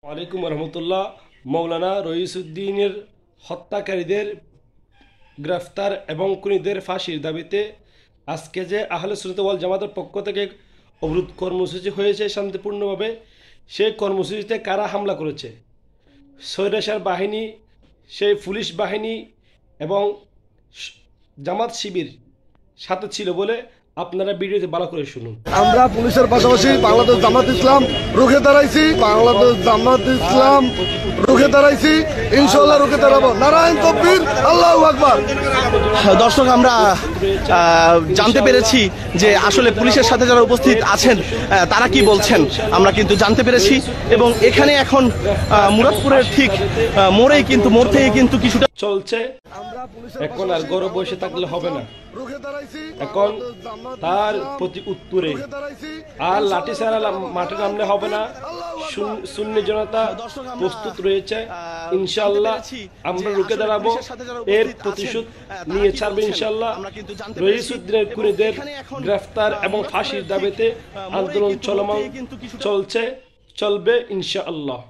ওয়ালাইকুম রহমতুল্লাহ। মৌলানা রইসুদ্দিনের হত্যাকারীদের গ্রেফতার এবং খুনিদের ফাঁসির দাবিতে আজকে যে আহলে সুন্নাত ওয়াল জামাতের পক্ষ থেকে অবরোধ কর্মসূচি হয়েছে শান্তিপূর্ণভাবে, সেই কর্মসূচিতে কারা হামলা করেছে? স্বৈরাচার বাহিনী, সেই পুলিশ বাহিনী এবং জামাত শিবির সাথে ছিল বলে আপনারা ভিডিওতে ভালো করে শুনুন। আমরা পুলিশের পাশাপাশি বাংলাদেশ জামাত ইসলাম রুখে দাঁড়াইছি, বাংলাদেশ জামাত ইসলাম রুখে দাঁড়াইছি, ইনশাআল্লাহ রুখে দাঁড়াবো। নারায়ণ তাকবীর, আল্লাহু আকবার। দর্শক, আমরা জানতে পেরেছি যে আসলে পুলিশের সাথে যারা উপস্থিত আছেন তারা কি বলছেন আমরা কিন্তু জানতে পেরেছি। এবং এখানে এখন মুরাদপুরের ঠিক মোড় থেকে কিন্তু কিছুটা চলছে। এখন আর গরম বসে থাকলে হবে না, এখন তার প্রতি উত্তরে আর লাঠি ছাড়া মাঠে নামলে হবে না। সুন্নি জনতা প্রস্তুত রয়েছে, ইনশাআল্লাহ আমরা রুখে দাঁড়াবো, এর প্রতিশোধ নিয়ে ছাড়বে ইনশাআল্লাহ। রইসুদ্দিনের খুনিদের গ্রেফতার এবং ফাঁসির দাবিতে আন্দোলন চলমান চলছে, চলবে ইনশাআল্লাহ।